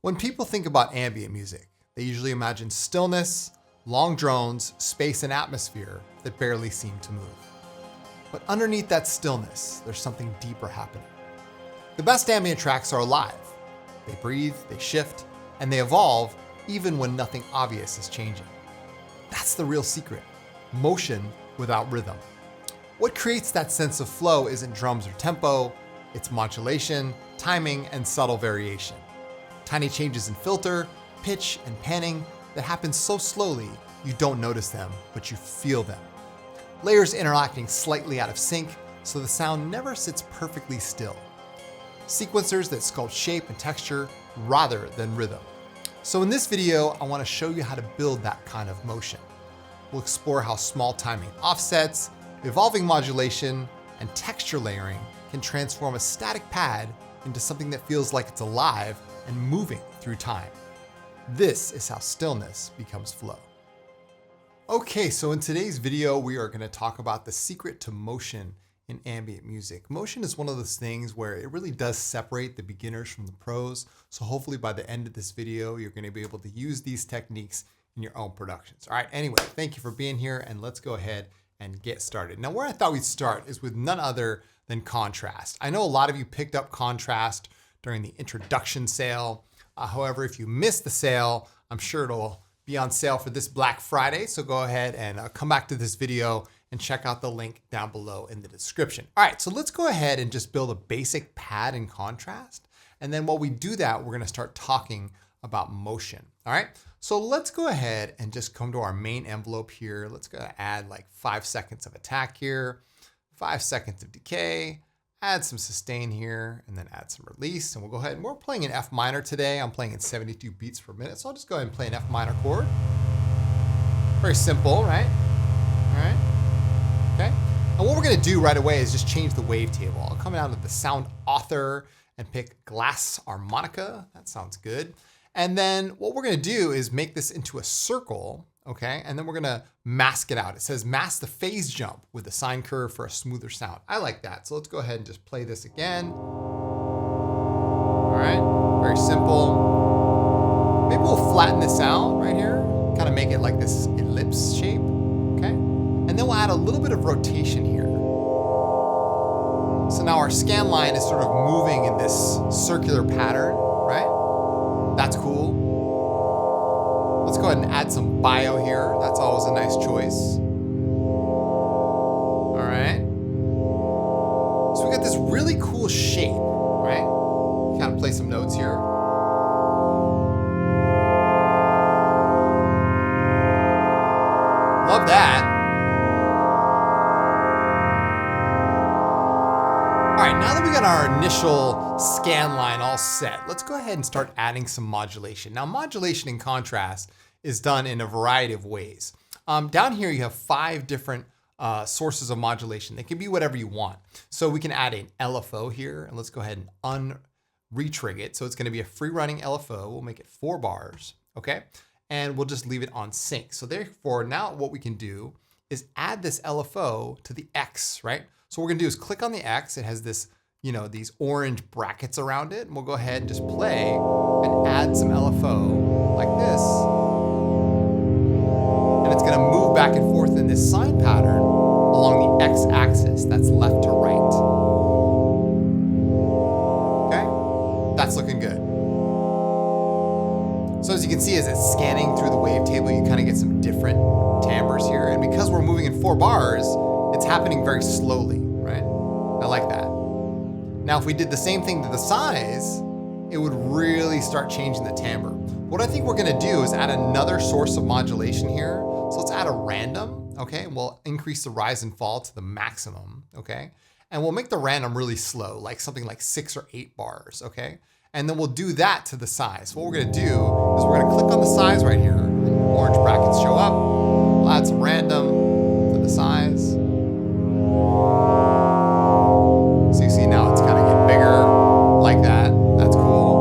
When people think about ambient music, they usually imagine stillness, long drones, space, and atmosphere that barely seem to move. But underneath that stillness, there's something deeper happening. The best ambient tracks are alive. They breathe, they shift, and they evolve even when nothing obvious is changing. That's the real secret: motion without rhythm. What creates that sense of flow isn't drums or tempo, it's modulation, timing, and subtle variation. Tiny changes in filter, pitch, and panning that happen so slowly you don't notice them, but you feel them. Layers interacting slightly out of sync, so the sound never sits perfectly still. Sequencers that sculpt shape and texture rather than rhythm. So in this video, I want to show you how to build that kind of motion. We'll explore how small timing offsets, evolving modulation, and texture layering can transform a static pad into something that feels like it's alive and moving through time. This is how stillness becomes flow. Okay, so in today's video, we are going to talk about the secret to motion in ambient music. Motion is one of those things where it really does separate the beginners from the pros. So hopefully by the end of this video, you're going to be able to use these techniques in your own productions. All right, anyway, thank you for being here, and let's go ahead and get started. Now, where I thought we'd start is with none other than contrast. I know a lot of you picked up contrast during the introduction sale. However, if you missed the sale, I'm sure it'll be on sale for this Black Friday. So go ahead and come back to this video and check out the link down below in the description. All right, so let's go ahead and just build a basic pad in contrast. And then while we do that, we're gonna start talking about motion. All right, so let's go ahead and just come to our main envelope here. Let's go add like 5 seconds of attack here, 5 seconds of decay, add some sustain here, and then add some release. And we'll go ahead and we're playing in F minor today. I'm playing in 72 beats per minute. So I'll just go ahead and play an F minor chord. Very simple, right? All right, okay. And what we're gonna do right away is just change the wavetable. I'll come down to the sound author and pick glass harmonica. That sounds good. And then what we're gonna do is make this into a circle, okay? And then we're gonna mask it out. It says mask the phase jump with the sine curve for a smoother sound. I like that. So let's go ahead and just play this again. All right, very simple. Maybe we'll flatten this out right here, kind of make it like this ellipse shape, okay? And then we'll add a little bit of rotation here. So now our scan line is sort of moving in this circular pattern, right? That's cool. Let's go ahead and add some bio here. That's always a nice choice. All right. So we got this really cool shape, right? Kind of play some notes here. Love that. All right, now that we got our initial scan line all set, let's go ahead and start adding some modulation. Now, modulation in contrast is done in a variety of ways. Down here, you have 5 different sources of modulation. They can be whatever you want. So we can add an LFO here, and let's go ahead and re-trig it. So it's gonna be a free running LFO. We'll make it 4 bars, okay? And we'll just leave it on sync. So therefore, now what we can do is add this LFO to the X, right? So what we're gonna do is click on the X. It has this, you know, these orange brackets around it. And we'll go ahead and just play and add some LFO like this. And it's gonna move back and forth in this sine pattern along the X axis. That's left to right. Okay, that's looking good. So as you can see, as it's scanning through the wavetable, you kind of get some different timbres here. And because we're moving in 4 bars, it's happening very slowly, right? I like that. Now, if we did the same thing to the size, it would really start changing the timbre. What I think we're gonna do is add another source of modulation here. So let's add a random, okay? We'll increase the rise and fall to the maximum, okay? And we'll make the random really slow, like something like 6 or 8 bars, okay? And then we'll do that to the size. What we're gonna do is we're gonna click on the size right here, and orange brackets show up. We'll add some random to the size. So you see now it's kind of getting bigger, like that. That's cool.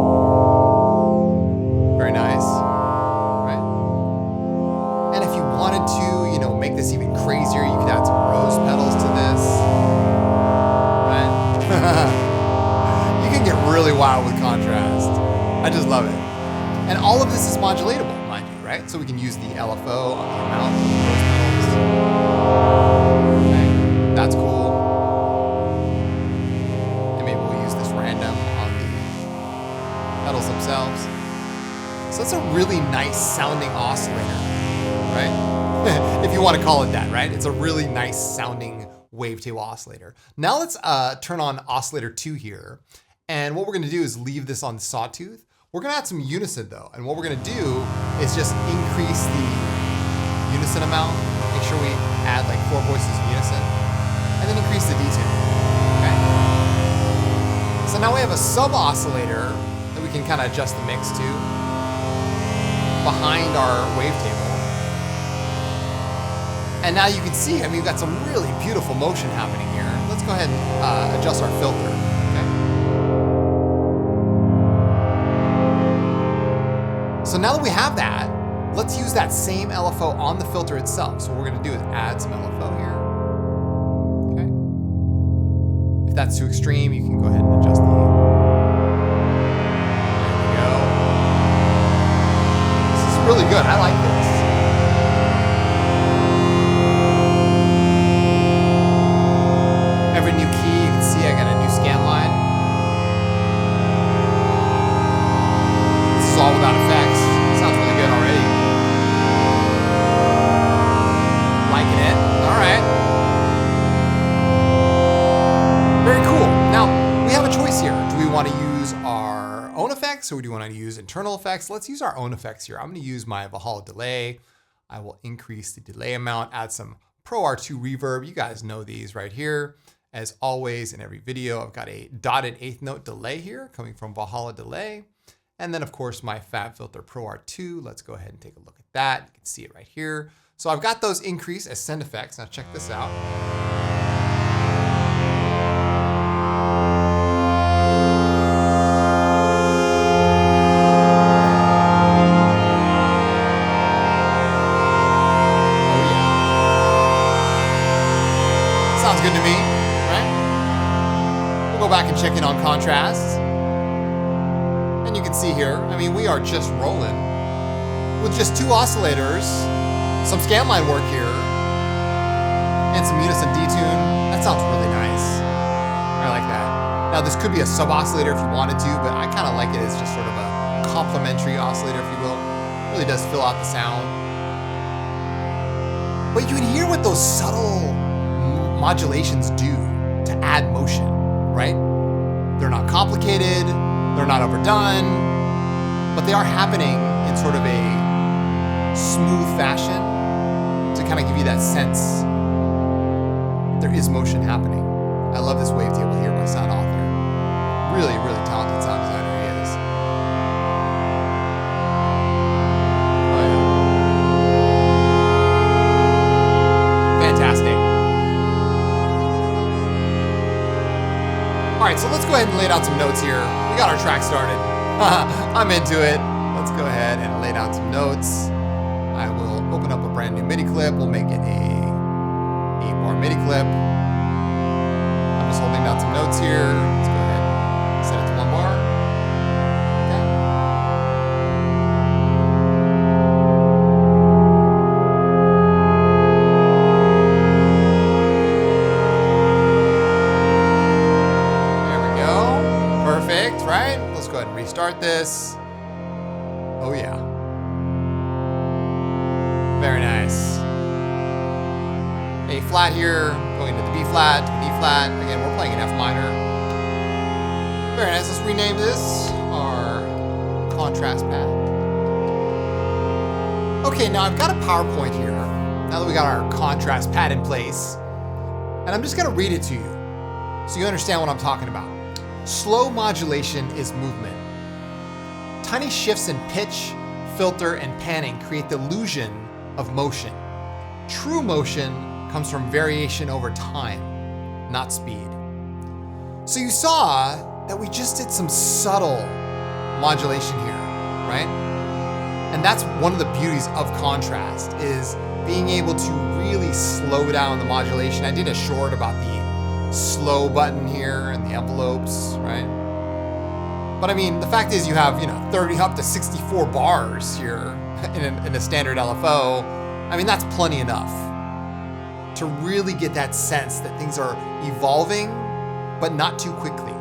Very nice, right? And if you wanted to, you know, make this even crazier, you could add some rose petals to this, right? You can get really wild with contrast. I just love it. And all of this is modulatable, mind you, right? So we can use the LFO on the amount of those pedals. Okay, that's cool. And maybe we'll use this random on the pedals themselves. So that's a really nice sounding oscillator, right? If you want to call it that, right? It's a really nice sounding wavetable oscillator. Now let's turn on oscillator 2 here. And what we're going to do is leave this on the sawtooth. We're going to add some unison though. And what we're going to do is just increase the unison amount. Make sure we add like 4 voices in unison. And then increase the detune. Okay? So now we have a sub oscillator that we can kind of adjust the mix to behind our wavetable. And now you can see, I mean, we've got some really beautiful motion happening here. Let's go ahead and adjust our filter. So now that we have that, let's use that same LFO on the filter itself. So what we're going to do is add some LFO here. Okay. If that's too extreme, you can go ahead and adjust the. There we go. This is really good. I like this. Every new key, you can see I got a new scan line. This is all without effects. Sounds really good already. Liking it. All right. Very cool. Now, we have a choice here. Do we want to use our own effects or do we want to use internal effects? Let's use our own effects here. I'm going to use my Valhalla delay. I will increase the delay amount, add some Pro R2 reverb. You guys know these right here. As always, in every video, I've got a dotted 8th note delay here coming from Valhalla delay. And then of course my FabFilter Pro R2. Let's go ahead and take a look at that. You can see it right here. So I've got those increased as send effects. Now check this out. Oh yeah. Sounds good to me, right? We'll go back and check in on contrasts. And you can see here, I mean, we are just rolling with just 2 oscillators, some scanline work here, and some unison detune. That sounds really nice. I like that. Now, this could be a sub oscillator if you wanted to, but I kind of like it as just sort of a complementary oscillator, if you will. It really does fill out the sound. But you can hear what those subtle modulations do to add motion, right? They're not complicated. They're not overdone, but they are happening in sort of a smooth fashion to kind of give you that sense there is motion happening. I love this wavetable here by Sound Author. Really, really talented sound designer he is. Oh yeah. Fantastic. All right, so let's go ahead and lay down some notes here. We got our track started. I'm into it. Let's go ahead and lay down some notes. I will open up a brand new MIDI clip. We'll make it a 8-bar MIDI clip. I'm just holding down some notes here. Let's go ahead and set it to 1 bar. Right? Let's go ahead and restart this. Oh yeah. Very nice. A flat here, going to the B flat, to the D flat. Again, we're playing an F minor. Very nice. Let's rename this our contrast pad. Okay, now I've got a PowerPoint here. Now that we got our contrast pad in place, and I'm just gonna read it to you so you understand what I'm talking about. Slow modulation is movement. Tiny shifts in pitch, filter, and panning create the illusion of motion. True motion comes from variation over time, not speed. So you saw that we just did some subtle modulation here, right? And that's one of the beauties of contrast, is being able to really slow down the modulation. I did a short about the slow button here and the envelopes, right? But I mean, the fact is you have, 30 up to 64 bars here in a standard LFO. I mean, that's plenty enough to really get that sense that things are evolving, but not too quickly.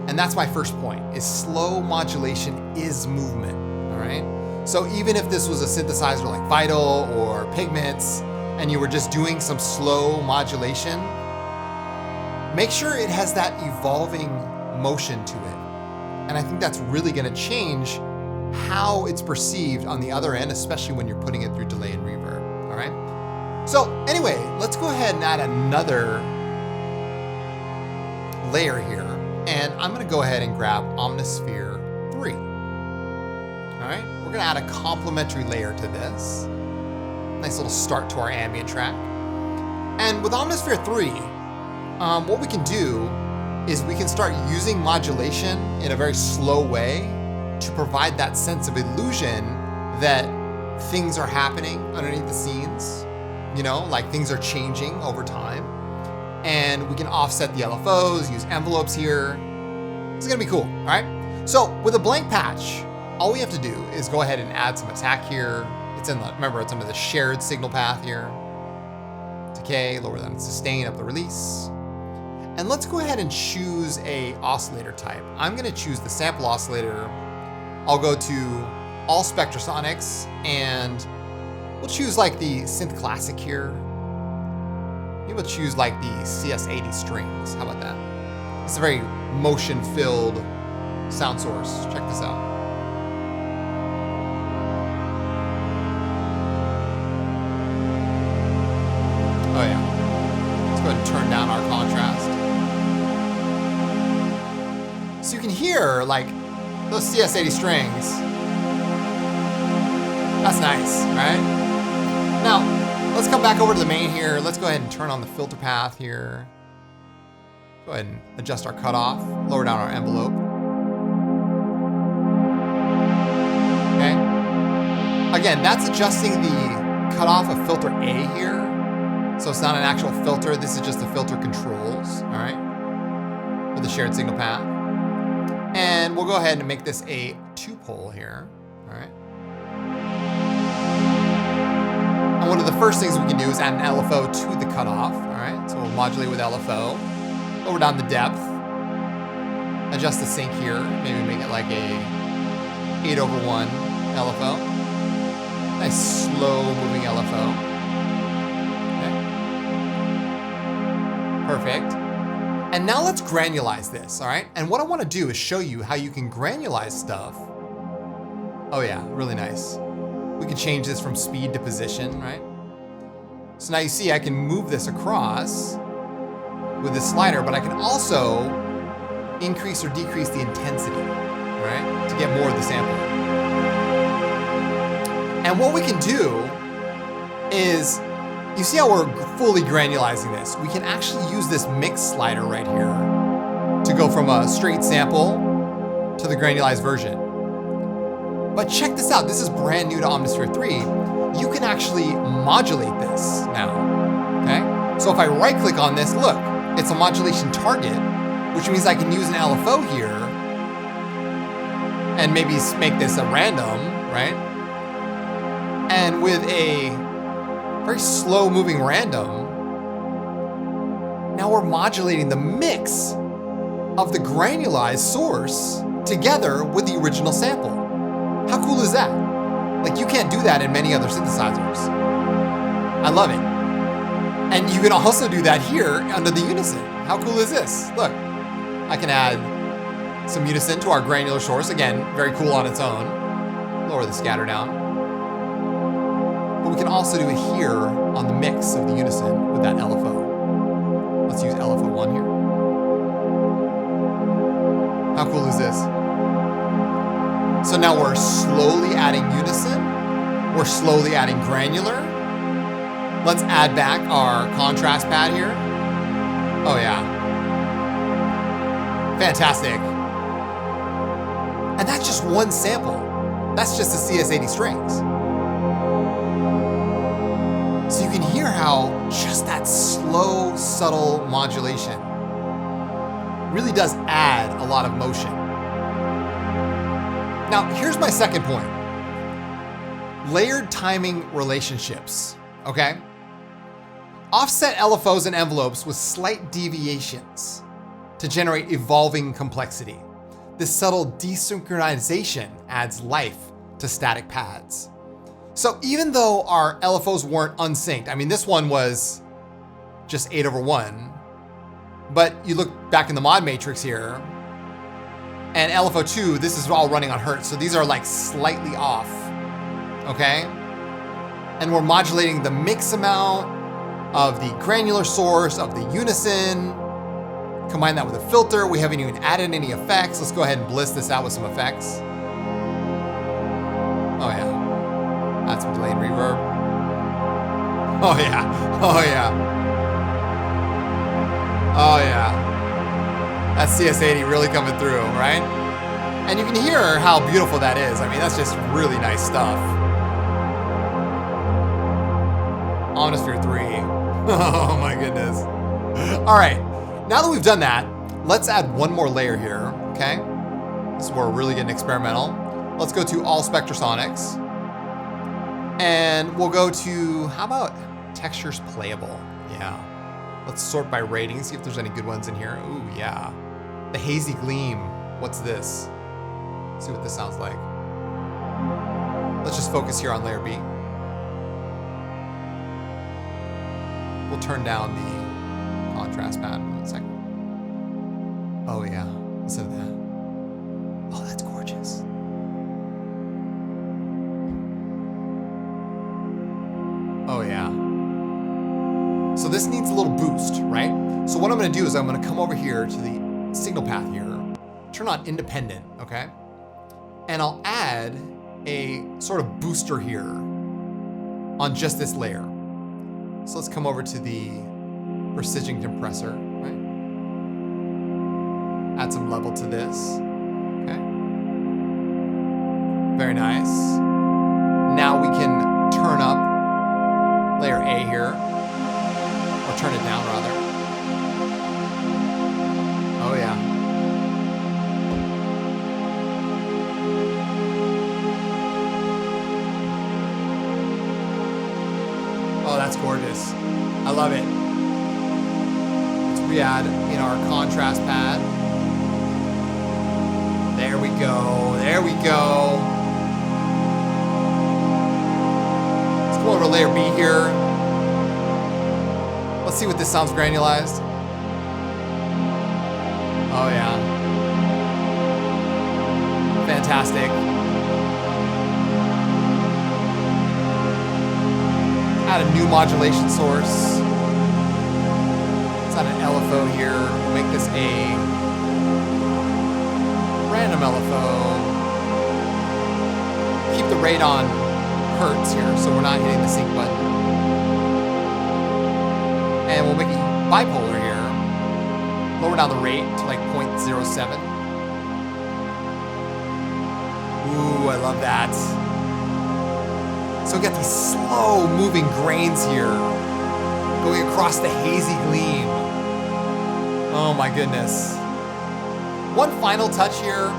And that's my first point, is slow modulation is movement, all right? So even if this was a synthesizer like Vital or Pigments, and you were just doing some slow modulation, make sure it has that evolving motion to it. And I think that's really gonna change how it's perceived on the other end, especially when you're putting it through delay and reverb, all right? So anyway, let's go ahead and add another layer here. And I'm gonna go ahead and grab Omnisphere 3. All right, we're gonna add a complementary layer to this. Nice little start to our ambient track. And with Omnisphere 3, what we can do is we can start using modulation in a very slow way to provide that sense of illusion that things are happening underneath the scenes, like things are changing over time. And we can offset the LFOs, use envelopes here. It's gonna be cool, all right? So with a blank patch, all we have to do is go ahead and add some attack here. Remember, it's under the shared signal path here. Decay, lower than sustain, up the release. And let's go ahead and choose a oscillator type. I'm gonna choose the sample oscillator. I'll go to all Spectrasonics, and we'll choose like the Synth Classic here. Maybe we'll choose like the CS80 strings. How about that? It's a very motion-filled sound source. Check this out. Oh yeah. Let's go ahead and turn down our contrast. So you can hear like those CS80 strings. That's nice, right? Now, let's come back over to the main here. Let's go ahead and turn on the filter path here. Go ahead and adjust our cutoff, lower down our envelope. Okay. Again, that's adjusting the cutoff of filter A here. So it's not an actual filter. This is just the filter controls, all right, for the shared signal path. And we'll go ahead and make this a 2-pole here, all right. And one of the first things we can do is add an LFO to the cutoff, all right? So we'll modulate with LFO, lower down the depth, adjust the sync here, maybe make it like a 8/1 LFO. Nice slow moving LFO. Okay. Perfect. And now let's granulize this, all right? And what I wanna do is show you how you can granulize stuff. Oh yeah, really nice. We can change this from speed to position, right? So now you see I can move this across with this slider, but I can also increase or decrease the intensity, right? To get more of the sample. And what we can do is, you see how we're fully granulizing this? We can actually use this mix slider right here to go from a straight sample to the granulized version. But check this out, this is brand new to Omnisphere 3. You can actually modulate this now, okay? So if I right click on this, look, it's a modulation target, which means I can use an LFO here and maybe make this a random, right? And with a very slow moving random, now we're modulating the mix of the granulized source together with the original sample. How cool is that? Like, you can't do that in many other synthesizers. I love it. And you can also do that here under the unison. How cool is this? Look, I can add some unison to our granular source. Again, very cool on its own. Lower the scatter down. But we can also do it here on the mix of the unison with that LFO. Let's use LFO 1 here. How cool is this? So now we're slowly adding unison. We're slowly adding granular. Let's add back our contrast pad here. Oh yeah. Fantastic. And that's just one sample. That's just the CS80 strings. So you can hear how just that slow, subtle modulation really does add a lot of motion. Now, here's my second point. Layered timing relationships, okay? Offset LFOs and envelopes with slight deviations to generate evolving complexity. This subtle desynchronization adds life to static pads. So even though our LFOs weren't unsynced, I mean, this one was just 8/1, but you look back in the mod matrix here, and LFO2, this is all running on Hertz, so these are like slightly off, okay? And we're modulating the mix amount of the granular source, of the unison, combine that with a filter. We haven't even added any effects. Let's go ahead and bliss this out with some effects. Oh yeah, add some delay and reverb. Oh yeah, oh yeah. Oh yeah. That CS80 really coming through, right? And you can hear how beautiful that is. I mean, that's just really nice stuff. Omnisphere 3. Oh my goodness. All right, now that we've done that, let's add one more layer here, okay? This is where we're really getting experimental. Let's go to all Spectrasonics. And we'll go to, how about textures playable? Yeah. Let's sort by rating, see if there's any good ones in here. Ooh, yeah. The Hazy Gleam. What's this? See what this sounds like. Let's just focus here on layer B. We'll turn down the contrast pad in a second. Oh yeah, listen to that. Oh, that's gorgeous. Oh yeah. So this needs a little boost, right? So what I'm gonna do is I'm gonna come over here to the signal path here, turn on independent, okay? And I'll add a sort of booster here on just this layer. So let's come over to the precision compressor, right? Add some level to this, okay? Very nice. Now we can turn up layer A here, or turn it down rather. Oh yeah. Oh, that's gorgeous. I love it. Let's re-add in our contrast pad. There we go. There we go. Let's go over to layer B here. Let's see what this sounds granulized. Oh yeah. Fantastic. Add a new modulation source. Let's add an LFO here. Make this a random LFO. Keep the rate on Hertz here, so we're not hitting the sync button. And we'll make it bipolar here. Lower down the rate to like 0.07. Ooh, I love that. So we got these slow moving grains here going across the hazy gleam. Oh my goodness. One final touch here.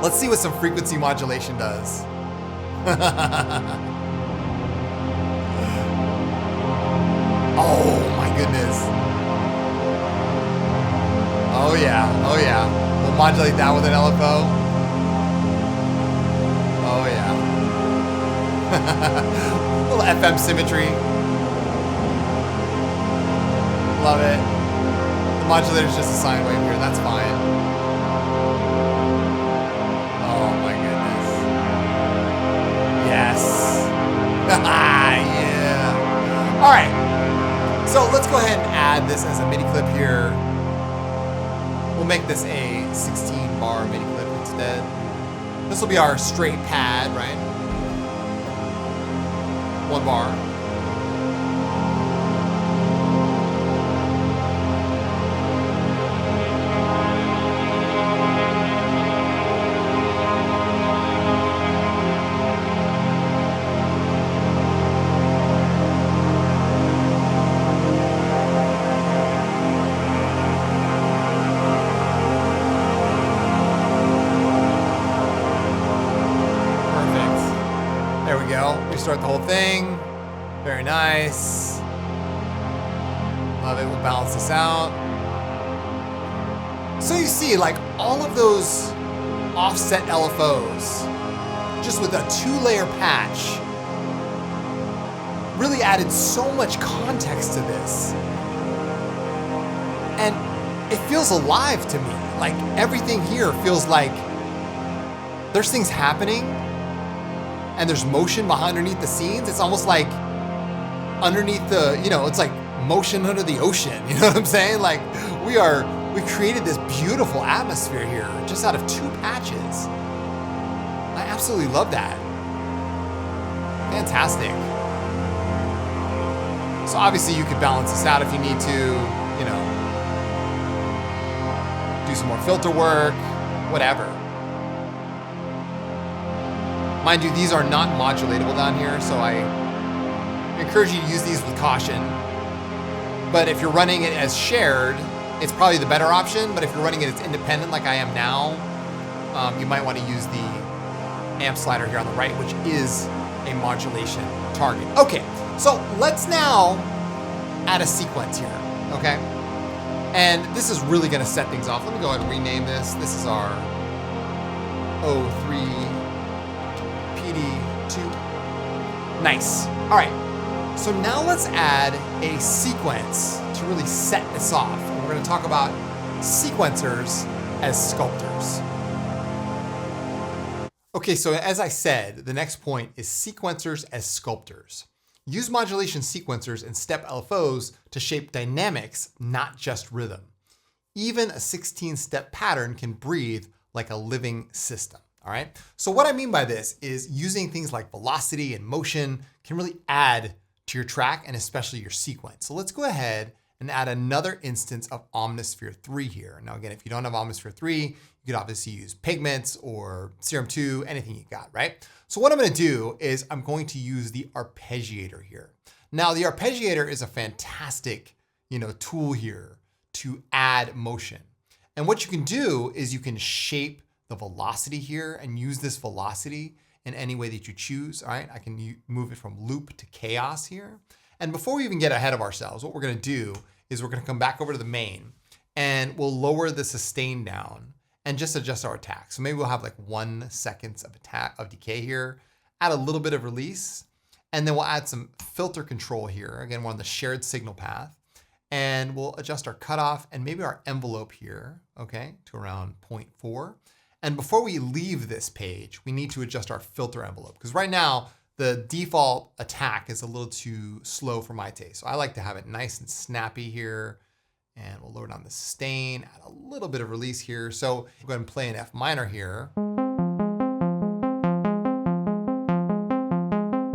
Let's see what some frequency modulation does. Oh my goodness. Oh yeah, oh yeah. We'll modulate that with an LFO. Oh yeah. Little FM symmetry. Love it. The modulator's just a sine wave here, that's fine. Oh my goodness. Yes. Yeah. All right. So let's go ahead and add this as a mini clip here. We'll make this a 16 bar mini clip instead. This will be our straight pad, right? 1 bar. There we go. Restart the whole thing. Very nice. Love it. We'll balance this out. So you see, like, all of those offset LFOs, just with a 2-layer patch, really added so much context to this. And it feels alive to me. Like, everything here feels like there's things happening and there's motion underneath the scenes. It's almost like underneath the, it's like motion under the ocean. You know what I'm saying? Like, we created this beautiful atmosphere here just out of 2 patches. I absolutely love that. Fantastic. So obviously you could balance this out if you need to, do some more filter work, whatever. Mind you, these are not modulatable down here, so I encourage you to use these with caution. But if you're running it as shared, it's probably the better option. But if you're running it as independent like I am now, you might want to use the amp slider here on the right, which is a modulation target. Okay, so let's now add a sequence here, okay? And this is really gonna set things off. Let me go ahead and rename this. This is our O3 PD2. Nice. All right, so now let's add a sequence to really set this off. And we're gonna talk about sequencers as sculptors. Okay, so as I said, the next point is sequencers as sculptors. Use modulation sequencers and step LFOs to shape dynamics, not just rhythm. Even a 16-step pattern can breathe like a living system, all right? So what I mean by this is using things like velocity and motion can really add to your track and especially your sequence. So let's go ahead and add another instance of Omnisphere 3 here. Now again, if you don't have Omnisphere 3, you could obviously use Pigments or Serum 2, anything you got, right? So what I'm gonna do is I'm going to use the arpeggiator here. Now the arpeggiator is a fantastic, tool here to add motion. And what you can do is you can shape the velocity here and use this velocity in any way that you choose, all right? I can move it from loop to chaos here. And before we even get ahead of ourselves, what we're gonna do is we're gonna come back over to the main and we'll lower the sustain down and just adjust our attack. So maybe we'll have like 1 second of decay here, add a little bit of release, and then we'll add some filter control here. Again, we're on the shared signal path, and we'll adjust our cutoff and maybe our envelope here, okay, to around 0.4. And before we leave this page, we need to adjust our filter envelope, because right now, the default attack is a little too slow for my taste. So I like to have it nice and snappy here. And we'll lower down the sustain, add a little bit of release here. So we'll go ahead and play an F minor here.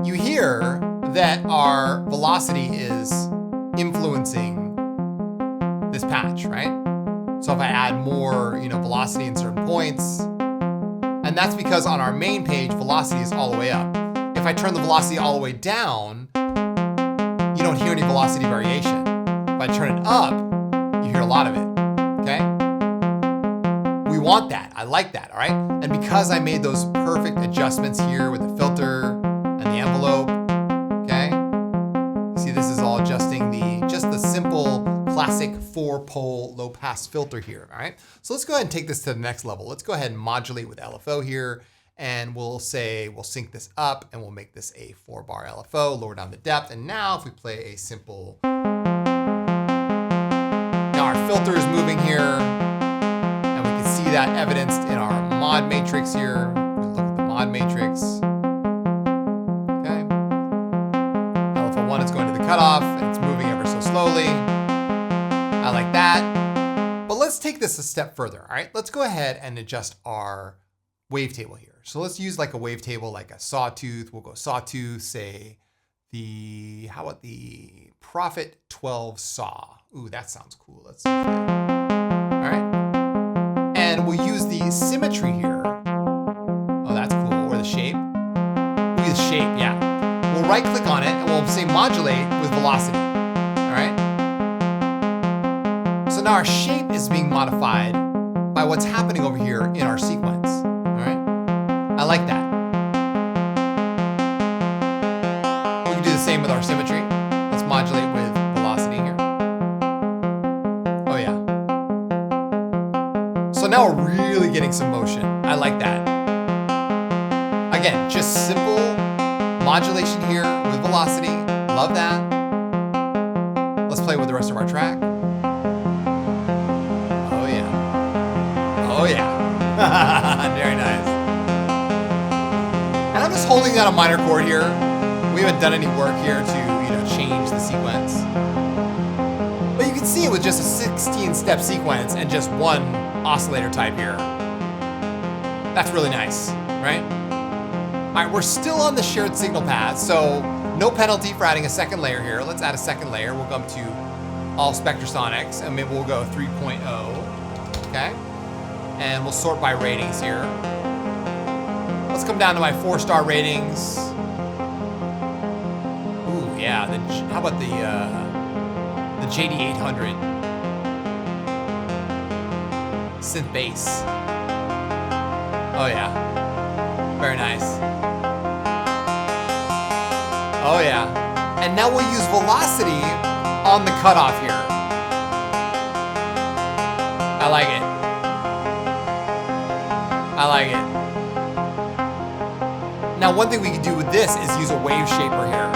You hear that our velocity is influencing this patch, right? So if I add more, velocity in certain points, and that's because on our main page, velocity is all the way up. If I turn the velocity all the way down, you don't hear any velocity variation. If I turn it up, you hear a lot of it, okay? We want that, I like that, all right? And because I made those perfect adjustments here with the filter and the envelope, okay? See, this is all adjusting just the simple classic 4-pole low pass filter here, all right? So let's go ahead and take this to the next level. Let's go ahead and modulate with LFO here, and we'll sync this up and we'll make this a 4-bar LFO, lower down the depth. And now if we play a simple, now our filter is moving here, and we can see that evidenced in our mod matrix here. We look at the mod matrix. Okay. LFO1 is going to the cutoff, and it's moving ever so slowly. I like that. But let's take this a step further, all right? Let's go ahead and adjust our wavetable here. So let's use like a wavetable, like a sawtooth. We'll go sawtooth, say how about the Prophet 12 saw? Ooh, that sounds cool. Let's see. All right. And we'll use the symmetry here. Oh, that's cool. Or the shape. We'll use shape, yeah. We'll right click on it and we'll say modulate with velocity. All right. So now our shape is being modified by what's happening over here in our sequence. All right. I like that. getting some motion. I like that. Again, just simple modulation here with velocity. Love that. Let's play with the rest of our track. Oh yeah. Oh yeah. Very nice. And I'm just holding down a minor chord here. We haven't done any work here to, change the sequence. But you can see with just a 16-step sequence and just one oscillator type here, that's really nice, right? All right, we're still on the shared signal path, so no penalty for adding a second layer here. Let's add a second layer. We'll come to all Spectrasonics, and maybe we'll go 3.0, okay? And we'll sort by ratings here. Let's come down to my 4-star ratings. Ooh, yeah, how about the JD800 synth bass. Oh yeah, very nice. Oh yeah, and now we'll use velocity on the cutoff here. I like it. I like it. Now one thing we could do with this is use a wave shaper here.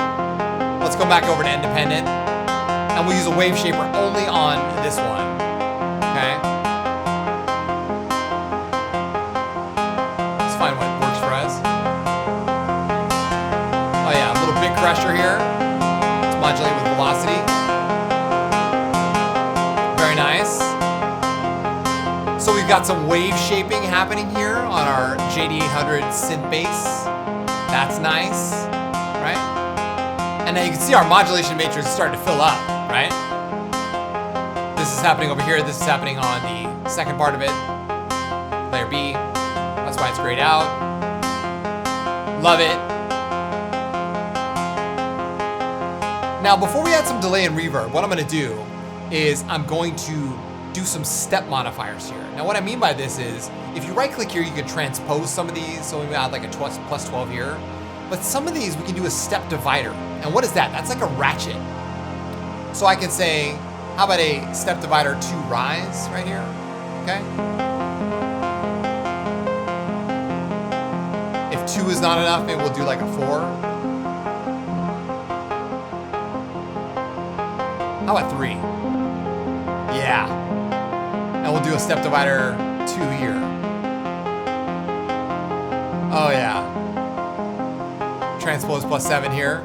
Let's go back over to independent, and we'll use a wave shaper only on this one, okay? Let's find what works for us. Oh yeah, a little bit crusher here. Let's modulate with velocity. Very nice. So we've got some wave shaping happening here on our JD800 synth bass. That's nice, right? And now you can see our modulation matrix is starting to fill up, right? This is happening over here. This is happening on the second part of it. Layer B. That's why it's grayed out. Love it. Now, before we add some delay and reverb, what I'm gonna do is I'm going to do some step modifiers here. Now, what I mean by this is, if you right-click here, you can transpose some of these. So we add like a plus 12 here. But some of these, we can do a step divider. And what is that? That's like a ratchet. So I can say, how about a step divider 2 rise right here, okay? If 2 is not enough, maybe we'll do like a 4. How about 3? Yeah. And we'll do a step divider 2 here. Oh yeah. Transpose plus 7 here.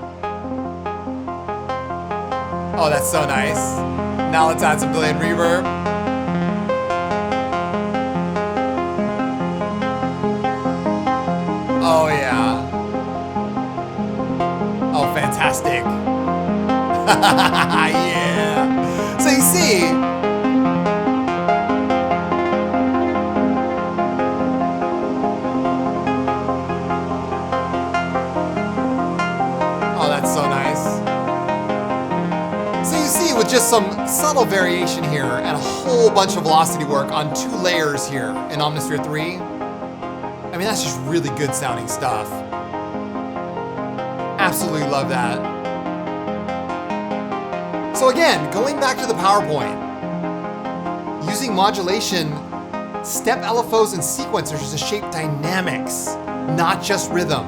Oh, that's so nice. Now let's add some delay and reverb. Oh yeah. Oh, fantastic. Yeah. So you see, with just some subtle variation here and a whole bunch of velocity work on 2 layers here in Omnisphere 3. I mean, that's just really good sounding stuff. Absolutely love that. So again, going back to the PowerPoint, using modulation, step LFOs and sequencers to shape dynamics, not just rhythm.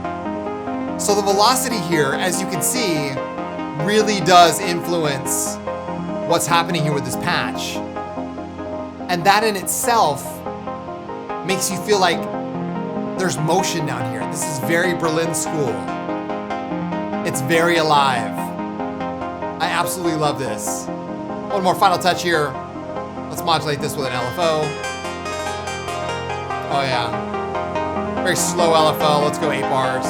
So the velocity here, as you can see, really does influence what's happening here with this patch. And that in itself makes you feel like there's motion down here. This is very Berlin school. It's very alive. I absolutely love this. One more final touch here. Let's modulate this with an LFO. Oh yeah. Very slow LFO. Let's go 8 bars.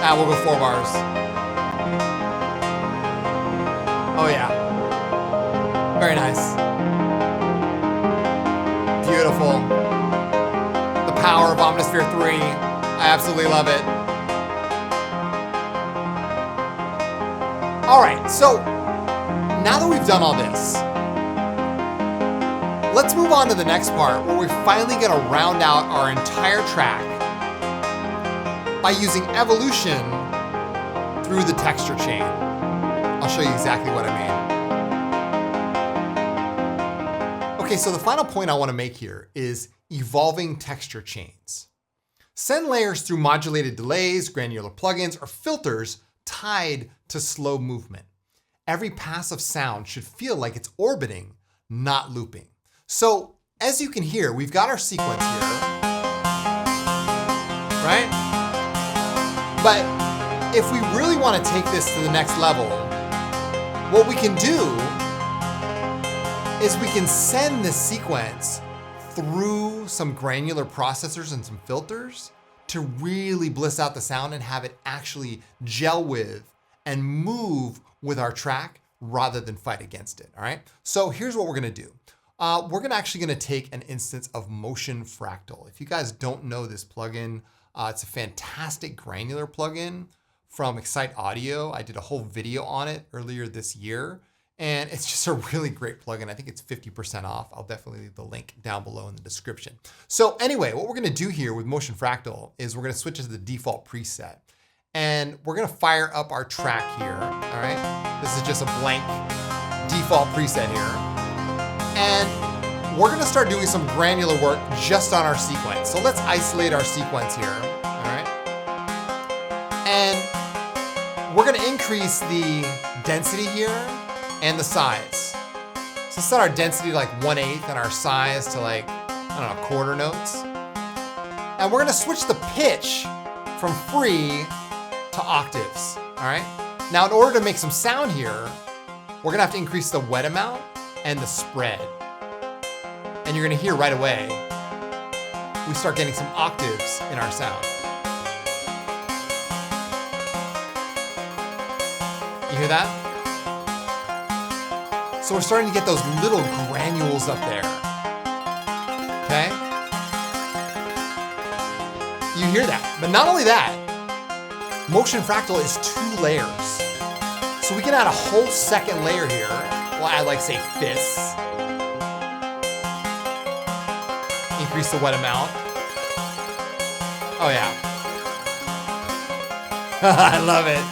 Ah, we'll go 4 bars. Oh yeah. Very nice. Beautiful. The power of Omnisphere 3. I absolutely love it. All right, so now that we've done all this, let's move on to the next part where we're finally gonna round out our entire track by using evolution through the texture chain. I'll show you exactly what I mean. Okay, so the final point I want to make here is evolving texture chains. Send layers through modulated delays, granular plugins, or filters tied to slow movement. Every pass of sound should feel like it's orbiting, not looping. So as you can hear, we've got our sequence here, right? But if we really want to take this to the next level, what we can do is we can send this sequence through some granular processors and some filters to really bliss out the sound and have it actually gel with and move with our track rather than fight against it, all right? So here's what we're gonna do. We're actually gonna take an instance of Motion Fractal. If you guys don't know this plugin, it's a fantastic granular plugin from Excite Audio. I did a whole video on it earlier this year, and it's just a really great plugin. I think it's 50% off. I'll definitely leave the link down below in the description. So anyway, what we're gonna do here with Motion Fractal is we're gonna switch to the default preset. And we're gonna fire up our track here, all right? This is just a blank default preset here. And we're gonna start doing some granular work just on our sequence. So let's isolate our sequence here, all right? And we're gonna increase the density here and the size. So set our density to like 1/8 and our size to like, I don't know, quarter notes. And we're gonna switch the pitch from free to octaves, all right? Now, in order to make some sound here, we're gonna have to increase the wet amount and the spread. And you're gonna hear right away, we start getting some octaves in our sound. You hear that? So we're starting to get those little granules up there, okay? You hear that, but not only that, Motion Fractal is 2 layers. So we can add a whole second layer here. We'll add like, say, fists. Increase the wet amount. Oh yeah. I love it.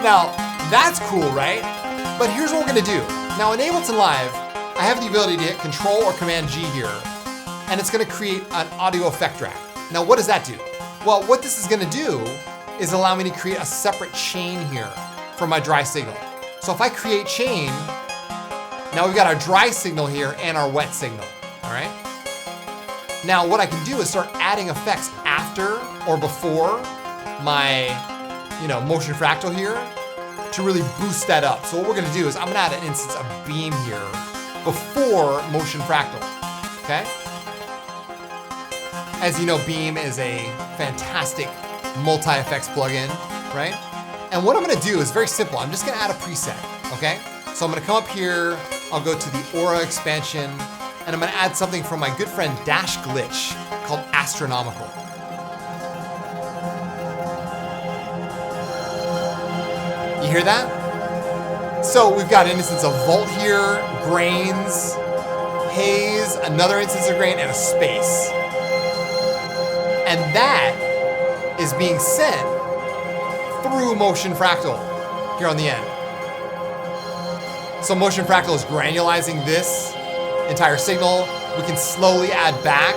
Now, that's cool, right? But here's what we're gonna do. Now in Ableton Live, I have the ability to hit Control or Command G here, and it's gonna create an audio effect track. Now what does that do? Well, what this is gonna do is allow me to create a separate chain here for my dry signal. So if I create chain, now we've got our dry signal here and our wet signal, all right? Now what I can do is start adding effects after or before my, Motion Fractal here to really boost that up. So what we're gonna do is I'm gonna add an instance of Beam here before Motion Fractal, okay? As you know, Beam is a fantastic multi-effects plugin, right? And what I'm gonna do is very simple. I'm just gonna add a preset, okay? So I'm gonna come up here, I'll go to the Aura expansion, and I'm gonna add something from my good friend Dash Glitch called Astronomical. You hear that? So we've got an instance of Volt here, grains, haze, another instance of grain, and a space. And that is being sent through Motion Fractal here on the end. So Motion Fractal is granulizing this entire signal. We can slowly add back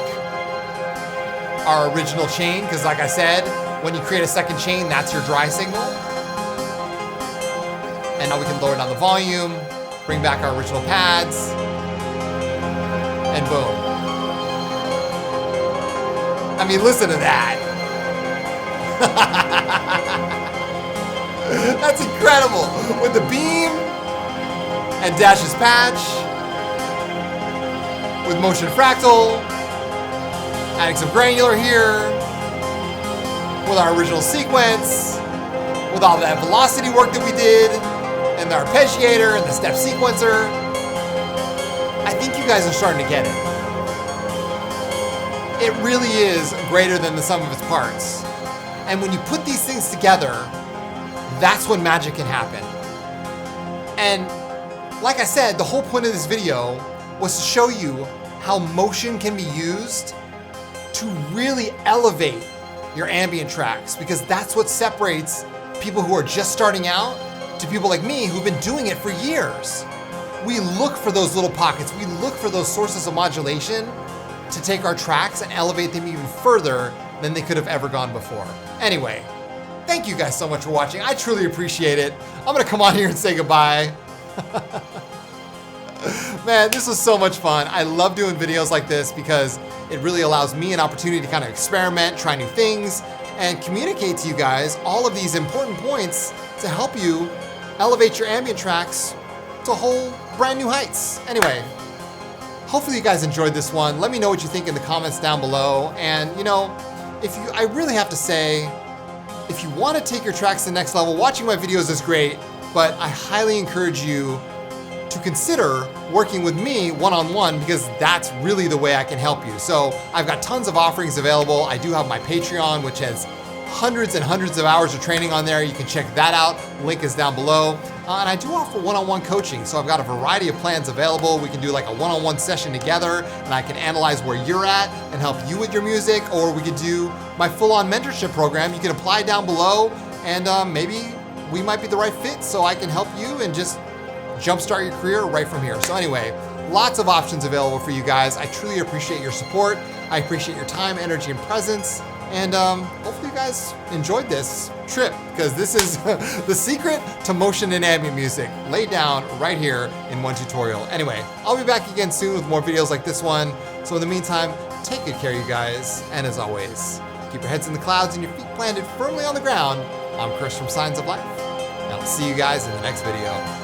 our original chain, because like I said, when you create a second chain, that's your dry signal. And now we can lower down the volume, bring back our original pads, and boom. I mean, listen to that. That's incredible. With the Beam and Dash's patch, with Motion Fractal, adding some granular here, with our original sequence, with all that velocity work that we did, and the arpeggiator and the step sequencer. I think you guys are starting to get it. It really is greater than the sum of its parts. And when you put these things together, that's when magic can happen. And like I said, the whole point of this video was to show you how motion can be used to really elevate your ambient tracks, because that's what separates people who are just starting out to people like me who've been doing it for years. we look for those little pockets. We look for those sources of modulation to take our tracks and elevate them even further than they could have ever gone before. Anyway, thank you guys so much for watching. I truly appreciate it. I'm gonna come on here and say goodbye. Man, this was so much fun. I love doing videos like this because it really allows me an opportunity to kind of experiment, try new things, and communicate to you guys all of these important points to help you elevate your ambient tracks to whole brand new heights. Anyway, hopefully you guys enjoyed this one. Let me know what you think in the comments down below. And I really have to say, if you want to take your tracks to the next level, watching my videos is great, but I highly encourage you to consider working with me one-on-one, because that's really the way I can help you. So I've got tons of offerings available. I do have my Patreon, which has hundreds and hundreds of hours of training on there. You can check that out. Link is down below. And I do offer one-on-one coaching. So I've got a variety of plans available. We can do like a one-on-one session together, and I can analyze where you're at and help you with your music. Or we could do my full-on mentorship program. You can apply down below, and maybe we might be the right fit, so I can help you and just jumpstart your career right from here. So anyway, lots of options available for you guys. I truly appreciate your support. I appreciate your time, energy, and presence. And hopefully you guys enjoyed this trip, because this is the secret to motion in ambient music laid down right here in one tutorial. Anyway, I'll be back again soon with more videos like this one. So in the meantime, take good care, you guys. And as always, keep your heads in the clouds and your feet planted firmly on the ground. I'm Chris from Signs of Life, and I'll see you guys in the next video.